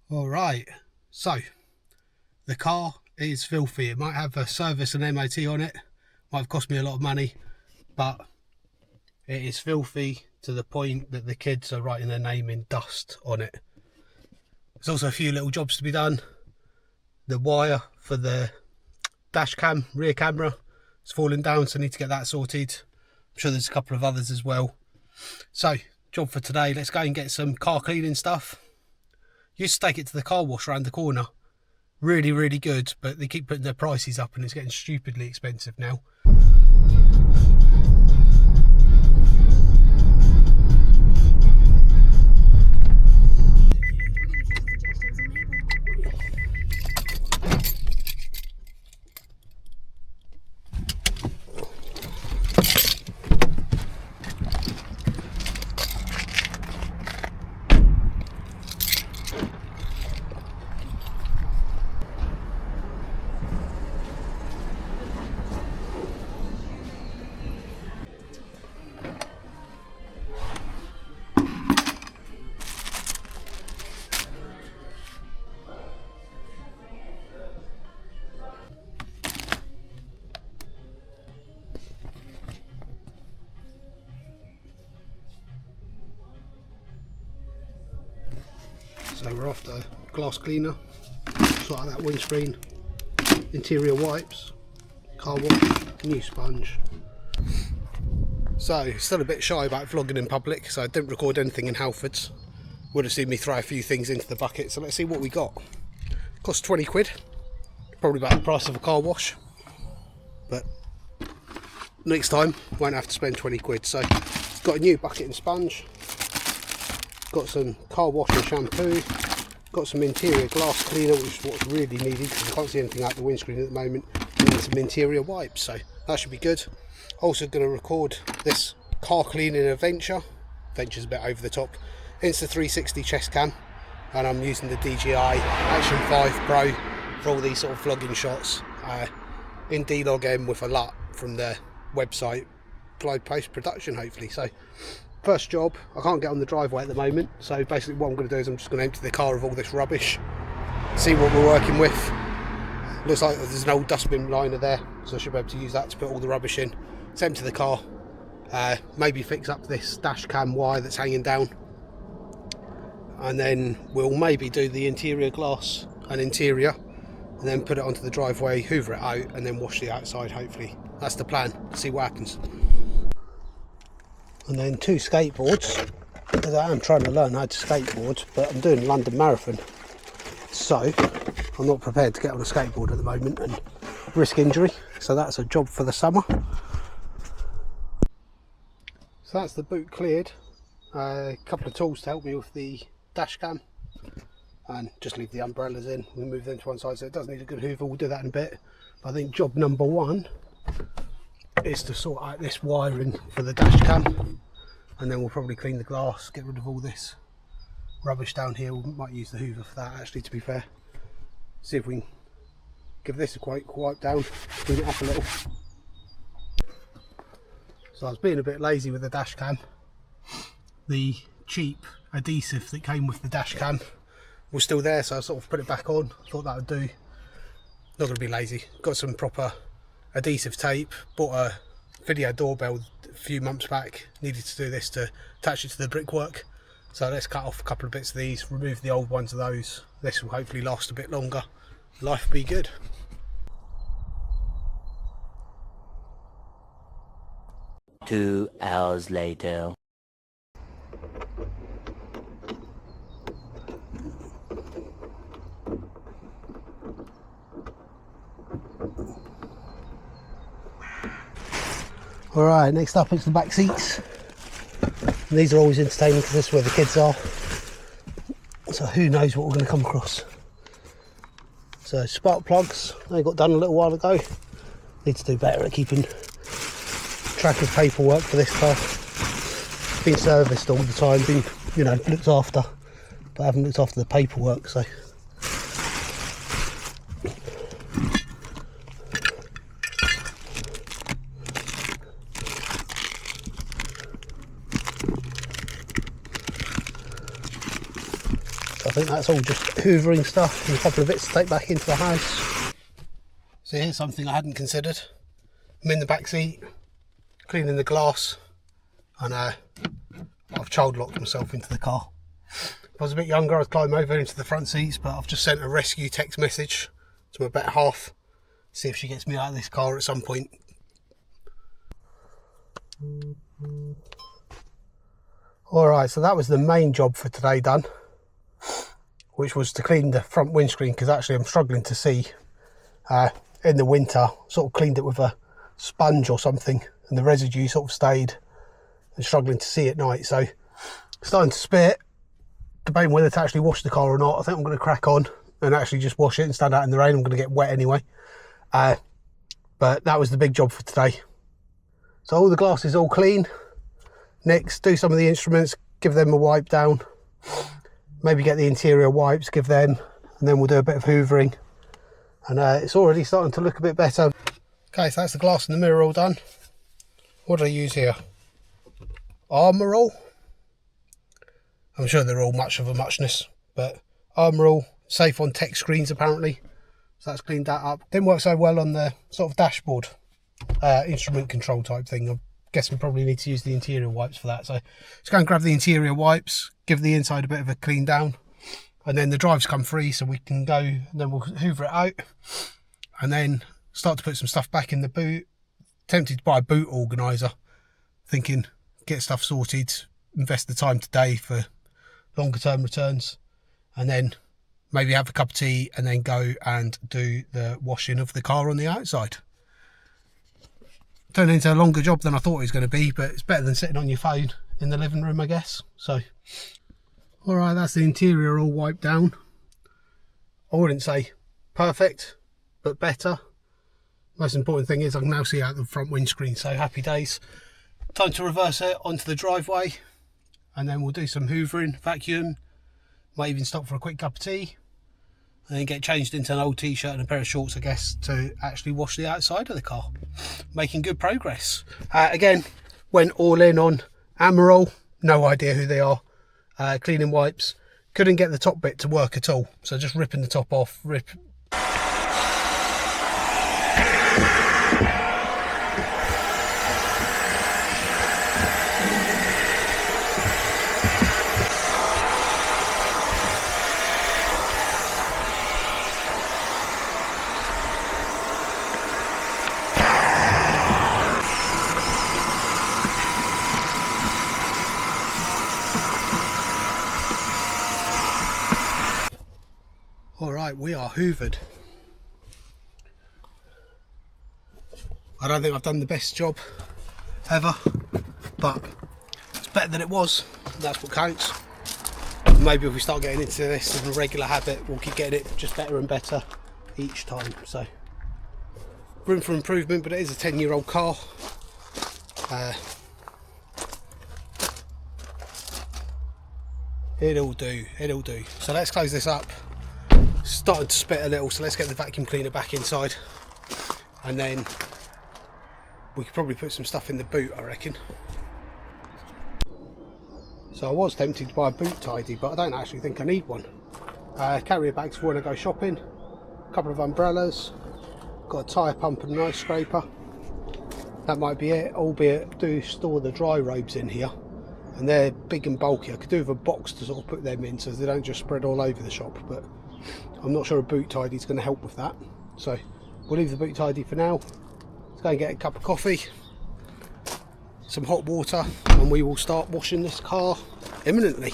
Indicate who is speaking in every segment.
Speaker 1: Alright, so the car is filthy. It might have a service and MOT on it, might have cost me a lot of money, but it is filthy to the point that the kids are writing their name in dust on it. There's also a few little jobs to be done. The wire for the dash cam, rear camera, is falling down, so I need to get that sorted. I'm sure there's a couple of others as well. So, job for today, let's go and get some car cleaning stuff. Used to take it to the car wash around the corner. Really, really good, but they keep putting their prices up and it's getting stupidly expensive now. So we're off to glass cleaner, sort out that windscreen, interior wipes, car wash, new sponge. So still a bit shy about vlogging in public, so I didn't record anything in Halfords. Would have seen me throw a few things into the bucket, so let's see what we got. Cost 20 quid, probably about the price of a car wash, but next time won't have to spend 20 quid. So got a new bucket and sponge, got some car wash and shampoo, got some interior glass cleaner, which is what's really needed because I can't see anything out the windscreen at the moment, and then some interior wipes, so that should be good. Also going to record this car cleaning adventure. Adventure's a bit over the top. Insta360 chest cam, and I'm using the DJI Action 5 Pro for all these sort of vlogging shots in D-Log-M with a LUT from the website, upload post-production hopefully. So first job, I can't get on the driveway at the moment, so basically what I'm going to do is I'm just going to empty the car of all this rubbish, see what we're working with. Looks like there's an old dustbin liner there, so I should be able to use that to put all the rubbish in. Let's empty the car, maybe fix up this dash cam wire that's hanging down, and then we'll maybe do the interior glass and interior, and then put it onto the driveway, hoover it out, and then wash the outside hopefully. That's the plan, see what happens. And then 2 skateboards, because I am trying to learn how to skateboard, but I'm doing a London Marathon, so I'm not prepared to get on a skateboard at the moment and risk injury, so that's a job for the summer. So that's the boot cleared. A couple of tools to help me with the dash cam, and just leave the umbrellas in. We'll move them to one side, so it does need a good hoover. We'll do that in a bit. But I think job number 1 is to sort out this wiring for the dash cam, and then we'll probably clean the glass, get rid of all this rubbish down here. We might use the hoover for that actually, to be fair. See if we can give this a quick wipe down, clean it up a little. So I was being a bit lazy with the dash cam. The cheap adhesive that came with the dash cam was still there, so I sort of put it back on. Thought that would do. Not going to be lazy. Got some proper adhesive tape. Bought a video doorbell a few months back. Needed to do this to attach it to the brickwork. So let's cut off a couple of bits of these, remove the old ones of those. This will hopefully last a bit longer. Life will be good.
Speaker 2: Two hours later.
Speaker 1: Alright, next up it's the back seats. And these are always entertaining because this is where the kids are. So who knows what we're going to come across. So spark plugs, they got done a little while ago. Need to do better at keeping track of paperwork for this car. Been serviced all the time, been, you know, looked after, but I haven't looked after the paperwork, so. So I think that's all just hoovering stuff and a couple of bits to take back into the house. So here's something I hadn't considered. I'm in the back seat, cleaning the glass, and I've child locked myself into the car. If I was a bit younger, I'd climb over into the front seats, but I've just sent a rescue text message to my better half, see if she gets me out of this car at some point. Alright, so that was the main job for today done, which was to clean the front windscreen, because actually I'm struggling to see in the winter. Sort of cleaned it with a sponge or something, and the residue sort of stayed, and struggling to see at night. So starting to spit, debating whether to actually wash the car or not. I think I'm going to crack on and actually just wash it and stand out in the rain. I'm going to get wet anyway. But that was the big job for today. So all the glass is all clean. Next, do some of the instruments, give them a wipe down. Maybe get the interior wipes, give them, and then we'll do a bit of hoovering. And it's already starting to look a bit better. Okay, so that's the glass and the mirror all done. What do I use here? Armour All. I'm sure they're all much of a muchness, but Armour All, safe on tech screens apparently. So that's cleaned that up. Didn't work so well on the sort of dashboard instrument control type thing. I guess we probably need to use the interior wipes for that. So let's go and grab the interior wipes, give the inside a bit of a clean down, and then the drives come free, so we can go and then we'll hoover it out and then start to put some stuff back in the boot. Tempted to buy a boot organiser, thinking get stuff sorted, invest the time today for longer term returns, and then maybe have a cup of tea and then go and do the washing of the car on the outside. Turned into a longer job than I thought it was going to be, but it's better than sitting on your phone in the living room, I guess. So alright, that's the interior all wiped down. I wouldn't say perfect, but better. Most important thing is I can now see out the front windscreen, so happy days. Time to reverse it onto the driveway, and then we'll do some hoovering, vacuum, might even stop for a quick cup of tea, and then get changed into an old t-shirt and a pair of shorts, I guess, to actually wash the outside of the car. Making good progress. Again, went all in on Armour All, no idea who they are. Cleaning wipes, couldn't get the top bit to work at all, so just ripping the top off, Alright, we are hoovered. I don't think I've done the best job ever, but it's better than it was. That's what counts. Maybe if we start getting into this as a regular habit, we'll keep getting it just better and better each time. So room for improvement, but it is a 10-year-old car. It'll do. So let's close this up. Started to spit a little, so let's get the vacuum cleaner back inside, and then we could probably put some stuff in the boot, I reckon. So I was tempted to buy a boot tidy, but I don't actually think I need one. Carrier bags for when I go shopping, a couple of umbrellas, got a tyre pump and an ice scraper. That might be it, albeit do store the dry robes in here, and they're big and bulky. I could do with a box to sort of put them in so they don't just spread all over the shop, but I'm not sure a boot tidy is going to help with that. So we'll leave the boot tidy for now. Let's go and get a cup of coffee, some hot water, and we will start washing this car imminently.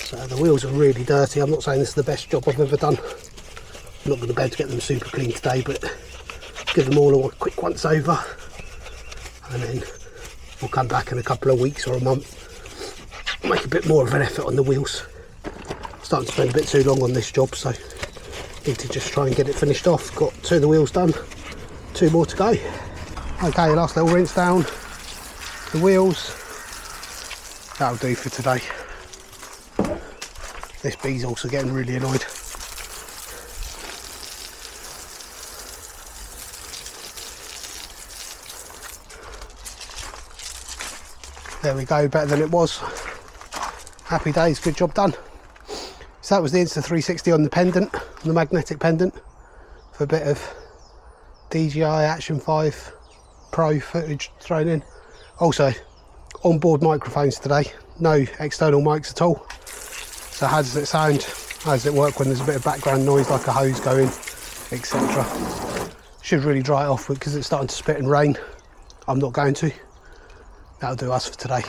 Speaker 1: So the wheels are really dirty. I'm not saying this is the best job I've ever done. I'm not going to be able to get them super clean today, but give them all a quick once over, and then we'll come back in a couple of weeks or a month, make a bit more of an effort on the wheels. Starting to spend a bit too long on this job, so need to just try and get it finished off. Got 2 of the wheels done, 2 more to go. Okay, last little rinse down the wheels. That'll do for today. This bee's also getting really annoyed. There we go, better than it was. Happy days, good job done. So that was the Insta360 on the pendant, on the magnetic pendant, for a bit of DJI Action 5 Pro footage thrown in. Also, onboard microphones today, no external mics at all. So how does it sound? How does it work when there's a bit of background noise like a hose going, etc. Should really dry it off because it's starting to spit and rain. I'm not going to. That'll do us for today.